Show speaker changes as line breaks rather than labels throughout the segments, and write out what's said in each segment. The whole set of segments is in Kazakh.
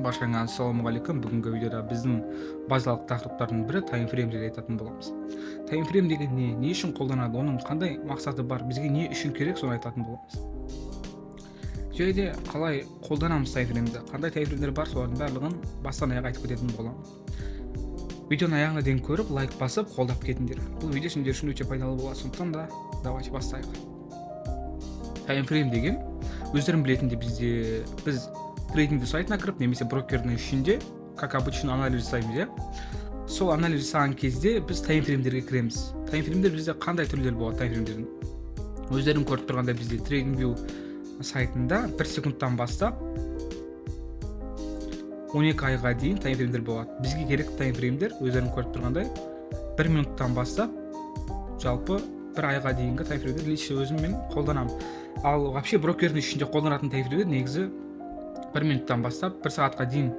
Баршаңа ассалаумағалейкум. Бүгінгі видеода біздің базалық тақырыптардың бірі таймфрейм жайлы айтатын боламыз. Таймфрейм деген не үшін қолданады, оның қандай мақсаты бар, бізге не үшін керек, соны айтатын боламыз. Және қалай қолданамыз таймфреймді, қандай таймфреймдер бар, солардың барлығын бастан аяқ айтып кететін боламын. Видеоны аяғына дейін көріп, лайк басып, қолдап кетіңдер. Бұл видео сендер үшін өте пайдалы болады, сондықтан да давайте бастайық. Таймфрейм деген өздерің білетіндей біз трейдинг сайтына кіріп, немесе брокердің ішінде, как обычно, анализ жасаймыз, иә. Сол анализ жасаған кезде біз таймфреймдерге кіреміз. Таймфреймдер бізде қандай түрлер болады таймфреймдердің? Өздерің көріп тұрғанда бізде TradingView сайтында 1 секундтан бастап 12 айға дейін таймфреймдер болады. Бізге керек таймфреймдер өздерің көріп тұрғандай 1 минуттан бастап жалпы 1 айға дейінгі таймфреймдер лично өзім мен қолданамын. Ал вообще брокердің ішінде қолданатын таймфреймдер негізі 1 минуттан бастап 1 сағатқа дейін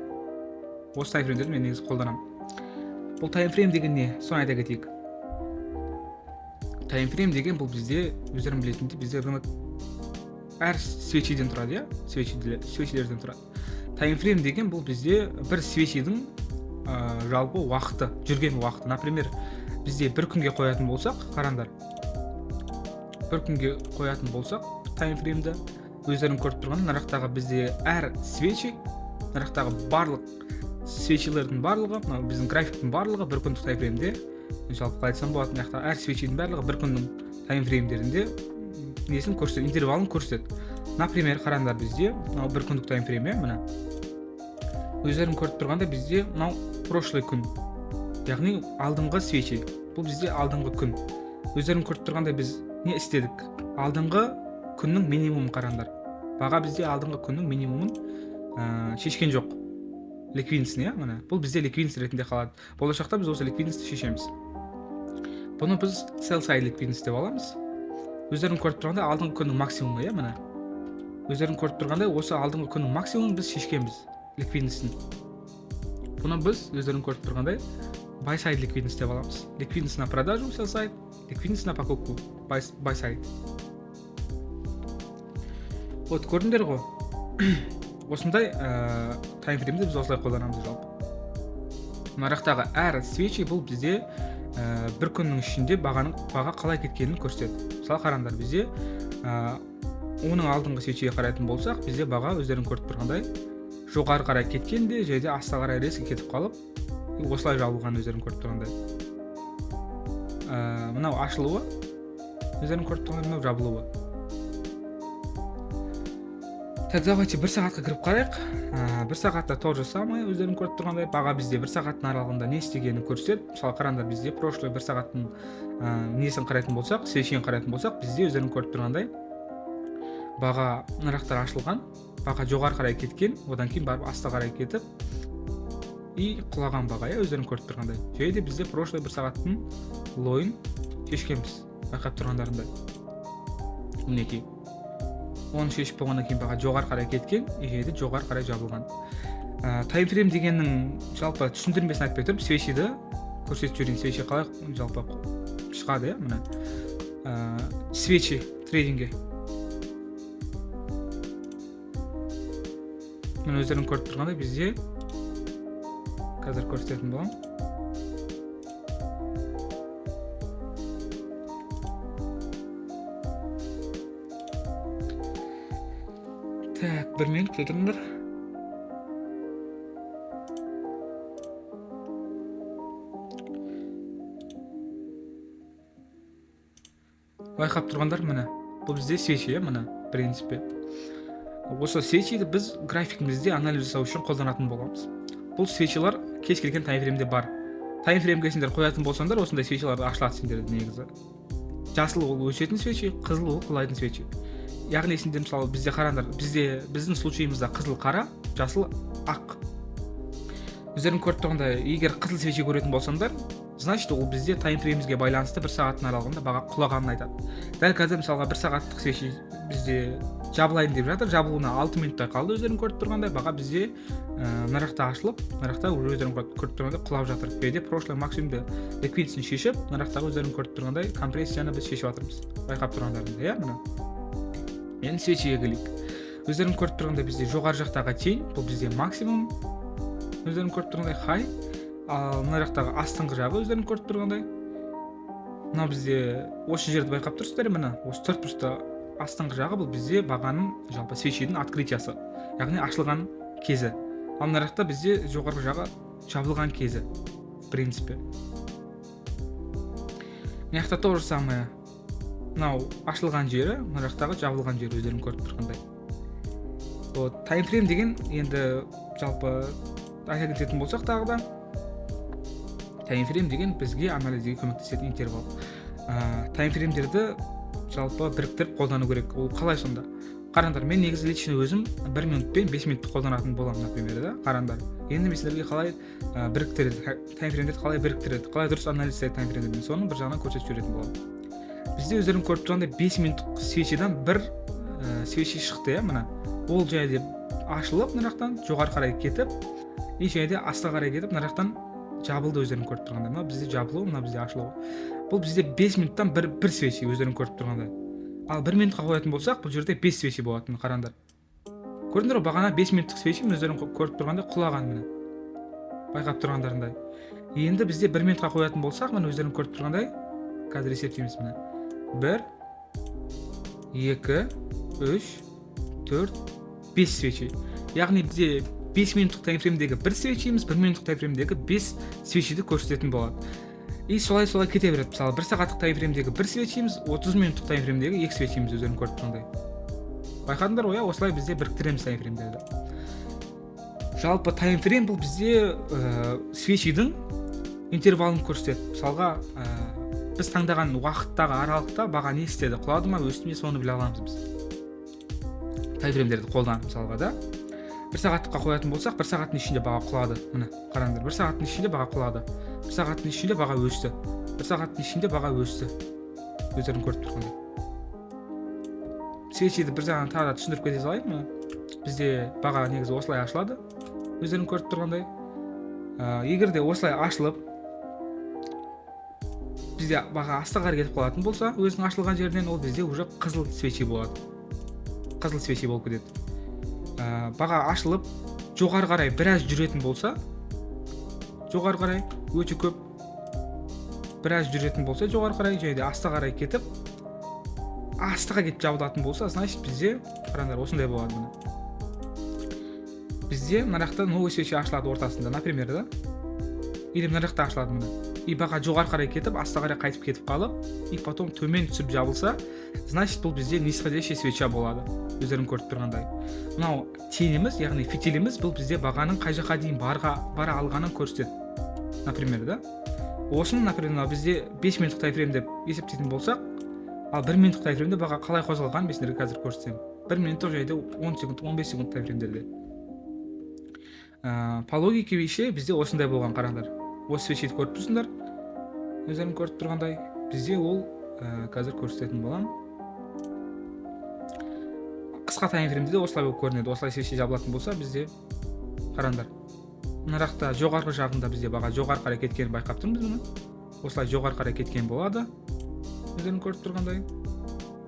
осы таймфреймдерді мен негізі қолданамын. Бұл таймфрейм деген не? Соны айта кетейік. Таймфрейм деген бұл бізде өздерің білетіндей бізде рынок әр свечиден тұрады, иә? Свечилерден тұрады. Таймфрейм деген бұл бізде бір свечидің жалпы уақыты, жүрген уақыты. Например, бізде бір күнге қоятын болсақ, қараңдар. Бір күнге қоятын болсақ, таймфреймді өздерің көріп тұрған нарықтағы бізде әр свечи, нарықтағы барлық свечилердің барлығы, біздің графиктің барлығы бір күндік таймфреймде, жалпы қалай айтсам болады, нарықтағы әр свечидің барлығы бір күннің таймфреймдерінде несін көрсетеді, интервалын көрсетеді. Например, қараңдар, бізде мынау бір күндік таймфрейм, мына. Өздерің көріп тұрғанда бізде мынау прошлый күн, яғни алдыңғы свечи. Бұл бізде алдыңғы күн. Өздерің көріп тұрғанда біз не істедік? Алдыңғы күннің минимумын қараңдар. Баға бізде алдыңғы күннің минимумын шешкен жоқ. Ликвидностьны, иә, мына. Бұл бізде ликвидность ретінде қалады. Болашақта біз осы ликвидностьты шешеміз. Бұны біз sell side ликвидность деп аламыз. Өздерің көріп тұрғанда алдыңғы күннің максимумы, иә, мына. Өздерің көріп тұрғанда осы алдыңғы күннің максимумын біз шешкенбіз ликвидностьны. Бұны біз өздерің көріп тұрғандай buy side ликвидность деп аламыз. Ликвидность на продажу sell side, ликвидность на покупку buy side. Вот көрдіңдер ғой. Осындай таймфреймді біз осылай қолданамыз жалпы. Нарықтағы әр свечи бұл бізде бір күннің ішінде баға қалай кеткенін көрсетеді. Мысалы қараңдар, бізде оның алдыңғы свечиге қарайтын болсақ, бізде баға өздерің көріп тұрғандай жоғары қарай кеткенде, жерде астқа қарай резко кетіп қалып, осылай жабылған өздерің көріп тұрғандай. Мынау ашылуы, өздерің көріп тұрғандай мынау жабылуы. Так, давайте 1 сағатқа кіріп қарайық. 1 сағатта то же самое, өздерің көріп тұрғандай, баға бізде 1 сағаттың аралығында не істегенін көрсетеді. Мысалы қараңдар, бізде прошлый 1 сағаттың несін қарайтын болсақ, свечиін қарайтын болсақ, бізде өздерің көріп тұрғандай баға нарықтар ашылған, баға жоғары қарай кеткен, одан кейін барып астқа қарай кетіп и құлаған баға, өздерің көріп тұрғандай. Және де бізде прошлый 1 сағаттың лойын шешкенбіз, байқап тұрғандарында. Мінекей. Оны шешіп болғаннан кейін баға жоғары қарай кеткен, және де жоғары қарай жабылған. Таймфрейм дегеннің жалпы түсіндірмесін айтпай тұрып, свечиді көрсетіп жүрген, свечи қалай жалпы шығады, иә, мына. Свечи трейдинге. Мен өздерің көріп тұрғандай бізде қазір көрсететін болам. Так, 1 минут күтіңдер. Байқап тұрғандар, мына. Бұл бізде свечи, мына, принципе. Осы свечиді біз графикімізде анализ жасау үшін қолданатын боламыз. Бұл свечилар кез келген таймфреймде бар. Таймфреймге сендер қоятын болсаңдар, осындай свечиларды ашылады сендерді негізі. Жасыл ол өсетін свечи, қызыл ол құлайтын свечи. Яғни сендер мысалы бізде қараңдар, біздің случайымызда қызыл қара, жасыл ақ. Өздерің көріп тұрғанда, егер қызыл свечи көретін болсаңдар, значит ол бізде таймфреймізге байланысты 1 сағаттың аралығында баға құлағанын айтады. Дәл қазір мысалға 1 сағаттық свечи бізде жабылайын деп жатыр, жабылуына 6 минуттай қалды, өздерің көріп тұрғандай баға бізде нарықта ашылып, нарықта өздерің көріп тұрғандай құлап жатыр. Кейде прошлый максимумды ликвидностьны шешіп, нарықтағы өздерің көріп тұрғандай компрессияны біз шешіп жатырмыз. Байқап тұрғандарында, иә, мына. Енді свечиге келейік. өздерің көріп тұрғандай бізде жоғары жақтағы тең, бұл бізде максимум, өздерің көріп тұрғандай хай, ал мына жақтағы астыңғы жағы өздерің көріп тұрғандай, мына бізде осы жерді байқап тұрсыздар, міне осы 4 бұрышта астыңғы жағы бұл бізде бағаның жалпы свечидің открытиясы, яғни ашылған кезі. Ал мына жақта бізде жоғарғы жағы жабылған кезі, в принципе. Мына жақта то же самое, мынау ашылған жері, мына жақтағы жабылған жері өздерің көріп тұрғандай. Вот таймфрейм деген енді жалпы айта кететін болсақ тағы да, таймфрейм деген бізге анализге көмектесетін интервал. Таймфреймдерді жалпы біріктіріп қолдану керек. Ол қалай сонда? Қараңдар, мен негізі лично өзім 1 минут пен 5 минутты қолданатын боламын, например, да? Қараңдар. Енді мен сіздерге қалай біріктіреді, таймфреймдерді қалай біріктіреді, қалай дұрыс анализ жасайды таймфреймдерді, соны бір жағынан көрсетіп жіберетін боламын. Бізде өздерің көріп тұрғандай 5 минуттық свечидан бір свечи шықты, мына. Ол жайде ашылып, мына жақтан жоғары қарай кетіп, и жайде астқа қарай кетіп, мына жақтан жабылды өздерің көріп тұрғандай. Мына бізде жабылу, мына бізде ашылу. Бұл бізде 5 минуттан бір свечи өздерің көріп тұрғандай. Ал 1 минутқа қоятын болсақ, бұл жерде 5 свечи болатын, қараңдар. Көрдіңдер, бағана 5 минуттық свечи өздерің көріп тұрғандай құлаған, міне. Байқап тұрғандарындай. Енді бізде 1 минутқа қоятын болсақ, міне өздерің көріп тұрғандай, қазір есептейміз, міне. 1, 2, 3, 4, 5 свечи. Яғни бізде 5 минуттық таймфреймдегі 1 свечиіміз 1 минуттық таймфреймдегі 5 свечиді көрсететін болады. И солай кете береді. Мысалы 1 сағаттық таймфреймдегі 1 свечиіміз 30 минуттық таймфреймдегі 2 свечиіміз өздерің көріп тұрғандай. Байқадыңдар ғой, осылай бізде біріктіреміз таймфреймдерді. Жалпы таймфрейм бұл бізде свечидің интервалын көрсетеді. Мысалға біз таңдаған уақыттағы аралықта баға не істеді, құлады ма, өсті ме, соны біле аламыз біз. Таймфреймдерді қолданып мысалға да. 1 сағаттыққа қоятын болсақ, 1 сағаттың ішінде баға құлады. Міне, қараңдар, 1 сағаттың ішінде баға құлады. 1 сағаттың ішінде баға өсті. 1 сағаттың ішінде баға өсті. Өздерің көріп тұрғандай. Свечиді бір жағынан тағы да түсіндіріп кете салайын. Бізде баға негізі осылай ашылады. Өздерің көріп тұрғандай. Егер де осылай ашылып, бізде баға астқа қарай кетіп қалатын болса, өзінің ашылған жерінен, ол бізде уже қызыл свечи болады. Қызыл свечи болып кетеді. Баға ашылып, жоғары қарай біраз жүретін болса, жоғары қарай өте көп біраз жүретін болса, жоғары қарай жайда астқа қарай кетіп, астқа кетіп жабылатын болса, значит бізде, қараңдар, осындай болады міне. Бізде мына жақта новый свечи ашылады ортасында, например, да? Или мына жақта ашылады міне. И баға жоғары қарай кетіп, астқа қарай қайтып кетіп қалып, и потом төмен түсіп жабылса, значит бұл бізде нисходящий свеча болады. Өздерің көріп тұрғандай. Мынау теңіміз, яғни фитиліміз, бұл бізде бағаның қай жаққа дейін бара алғанын көрсетеді. Например, да? Осыны, например, бізде 5 минуттық таймфреймде есептейтін болсақ, ал 1 минуттық таймфреймде баға қалай қозғалғанын мен сіздерге қазір көрсетемін. 1 минуттық жайда 10 секунд, 15 секунд таймфреймдерде. По логике вещей бізде осындай болған, қараңдар. Осы свечиді көріп тұрсыңдар. Өздерің көріп тұрғандай, бізде ол қазір көрсететін болам. Қысқа таймфреймде осылай болып көрінеді. Осылай свечи жабылатын болса, бізде қараңдар. Мына жақта жоғарғы жағында бізде баға жоғары қарай кеткенін байқап тұрмыз мұны. Осылай жоғары қарай кеткен болады. Өздерің көріп тұрғандай.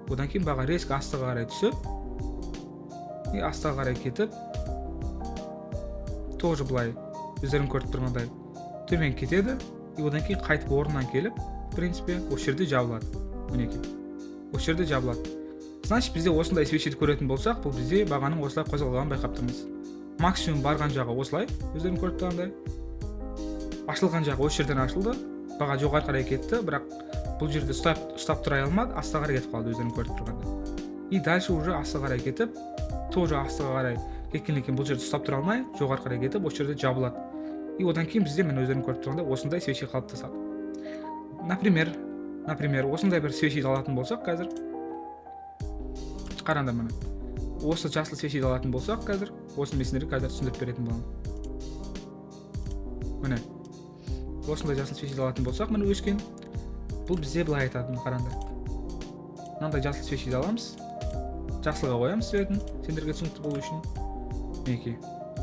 Одан кейін баға резко астыға қарай түсіп, и астыға қарай кетіп, тоже былай өздерің көріп тұрғандай төмен кетеді, и одан кейін қайтып орнынан келіп, в принципе, осы жерде жабылады. Мінекей. Осы жерде жабылады. Значит, бізде осындай свечиді көретін болсақ, бұл бізде бағаның осылай қозғалғанын байқап тұрмыз. Максимум барған жағы осылай, өздерің көріп тұрғандай. Ашылған жағы осы жерден ашылды, баға жоғары қарай кетті, бірақ бұл жерде ұстап тұра алмады, астыға қарай кетіп қалды, өздерің көріп тұрғандай. И дальше уже астыға қарай кетіп, тоже астыға қарай кеткеннен кейін бұл жерде ұстап тұра алмай, жоғары қарай кетіп, осы жерде жабылады. И одан кейін бізде мен өздерің көріп тұрғандай осындай свечи қалыптасады. Например, осындай бір свечи алатын болсақ қазір, қараңдар міне. Осы жасыл свечи алатын болсақ қазір, осыны мен сіздерге қазір түсіндіріп беретін боламын. Міне. Осындай жасыл свечи алатын болсақ, міне өскен. Бұл бізде былай айтады, қараңдар. Мынандай жасыл свечи аламыз. Жасылға қоямыз цветін, сендерге түсінікті болу үшін. Мінекей.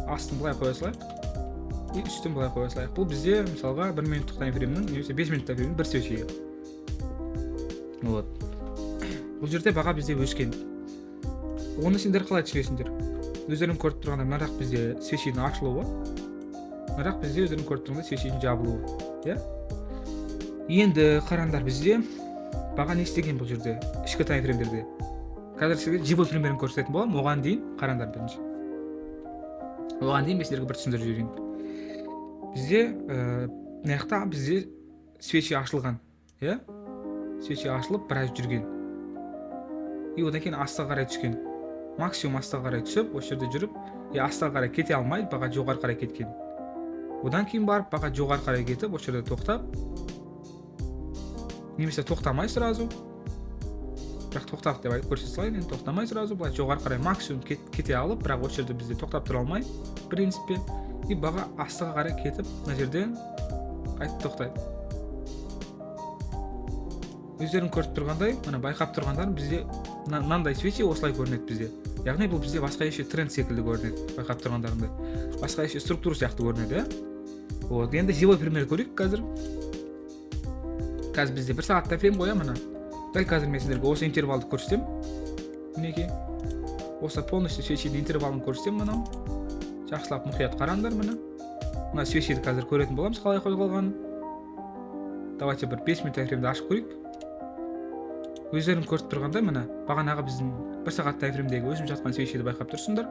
Астын былай қоя салайық. И үстін былай қоя салайық. Бұл бізде мысалға 1 минуттық таймфреймнің, немесе 5 минуттық таймфреймнің бір свечиге. Вот. Бұл жерде баға бізде өскен. Оны сендер қалай түсінесіңдер? Өздерің көріп тұрғандай мына жақ бізде свечидің ашылуы, мына жақ бізде өздерің көріп тұрғандай свечидің жабылуы, иә? Енді қараңдар, бізде баға не істеген бұл жерде, ішкі таймфреймдерде. Қазір сіздерге живой примерін көрсететін боламын. Оған дейін қараңдар бірінші. Оған дейін мен сіздерге бір түсіндіріп жіберейін. Бізде мына жақта бізде свечи ашылған, иә? Свечи ашылып біраз жүрген. И одан кейін астыға қарай түскен. Максимум астыға қарай түсіп, осы жерде жүріп, астыға қарай кете алмай, баға жоғары қарай кеткен. Одан кейін барып, баға жоғары қарай кетіп, осы жерде тоқтап, немесе тоқтамай сразу, бірақ тоқтап деп көрсете салайын, енді тоқтамай сразу, былай жоғары қарай максимум кете алып, бірақ осы жерде бізде тоқтап тұра алмай, принципе, и баға астыға қарай кетіп, мына жерде қайтып тоқтайды. Өздерің көріп тұрғандай, мына байқап тұрғандар бізде мынандай свечи осылай көрінеді бізде. Яғни бұл бізде басқа еше тренд секілді көрінеді, байқап тұрғандарындай. Басқа еше структура сияқты көрінеді, иә? Вот, енді живой пример көрейік қазір. Қазір бізде 1 сағат таймфрейм қоя мына. Дәл қазір мен сіздерге осы интервалды көрсетем. Мінекей. Осы полностью свечидің интервалын көрсетем мынау. Жақсылап мұқият қараңдар мына. Мына свечиді қазір көретін боламыз қалай қозғалғанын. Давайте бір 5 минут таймфреймді ашып көрейік. Өздерің көріп тұрғандай мына бағанағы біздің 1 сағат таймфреймдегі өсіп жатқан свечиді байқап тұрсыңдар.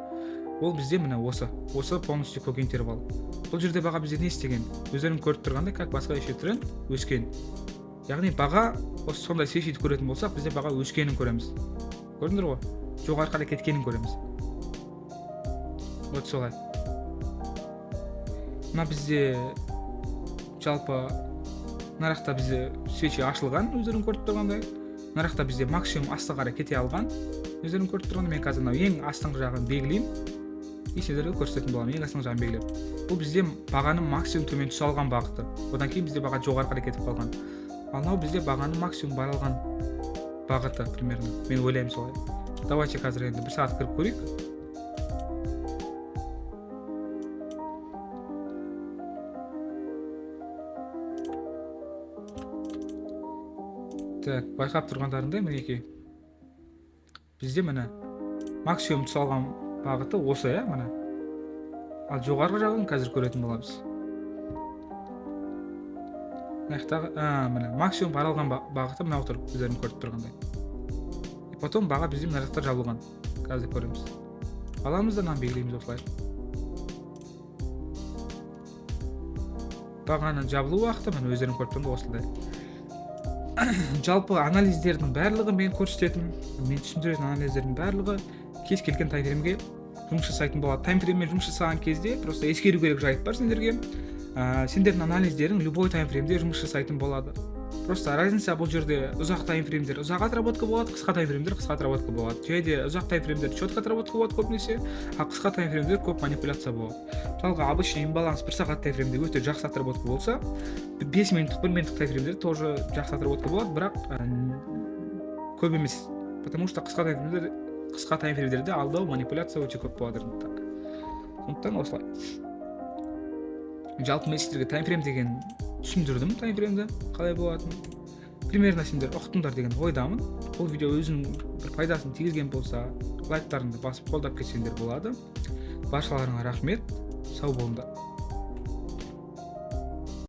Ол бізде мына осы полностью көк интервал. Бұл жерде баға бізде не істеген? Өздерің көріп тұрғандай, как басқа еше тренд өскен. Яғни баға осы сондай свечиді көретін болсақ, бізде баға өскенін көреміз. Көрдіңдер ғой? Жоғары қарай кеткенін көреміз. Вот солай. Мына бізде жалпы нарықта бізде свечи ашылған, өздерің көріп тұрғандай. Нарықта бізде максимум астыға қарай кете алған. Өздерің көріп тұрғанда мен қазір ең астыңғы жағын белгілеймін. И сіздерге көрсететін боламын, ең астыңғы жағын белгілеп. Бұл бізде бағаның максимум төмен түсе алған бағыты. Одан кейін бізде баға жоғары қарай кетіп қалған. Ал мынау бізде бағаның максимум бара алған бағыты примерно. Мен ойлаймын солай. Давайте қазір енді 1 сағат кіріп көрейік. Так, байқап тұрғандарындай мінекей. Бізде міне максимум түсе алған бағыты осы, иә, міне. Ал жоғарғы жағын қазір көретін боламыз. Міне максимум бара алған бағыты мынау тұр, өздерің көріп тұрғандай. И потом баға бізде мына жақта жабылған. Қазір көреміз. Аламыз да мынаны белгілейміз осылай. Бағаның жабылу уақыты міне өздерің көріп тұрғандай осылай. Жалпы анализдердің барлығы мен көрсететін, мен түсіндіретін анализдердің барлығы кез келген таймфреймге жұмыс жасайтын болады. Таймфрейммен жұмыс жасаған кезде просто ескеру керек жайт бар сендерге. Сендердің анализдерің любой таймфреймде жұмыс жасайтын болады. Просто разница бұл жерде ұзақ таймфреймдер ұзақ отработка болады, қысқа таймфреймдер қысқа отработка болады. Және ұзақ таймфреймдер четко отработка болады көбінесе, а қысқа таймфреймдер көп манипуляция болады. Жалға обычный имбаланс 1 сағат таймфреймде өте жақсы отработка болса, 5 минуттық 1 минуттық таймфреймдер тоже жақсы отработка болады, бірақ көп емес. Потому что қысқа таймфреймдерде алдау манипуляция өте көп болады. Сондықтан осылай. Жалпы мен сіздерге таймфрейм деген түсіндірдім, таймфреймді қалай болатынын. Примерно сендер ұқтыңдар деген ойдамын. Бұл видео өзінің бір пайдасын тигізген болса, лайктарыңды басып қолдап кетсеңдер болады. Баршаларыңа рахмет. Сау болыңдар.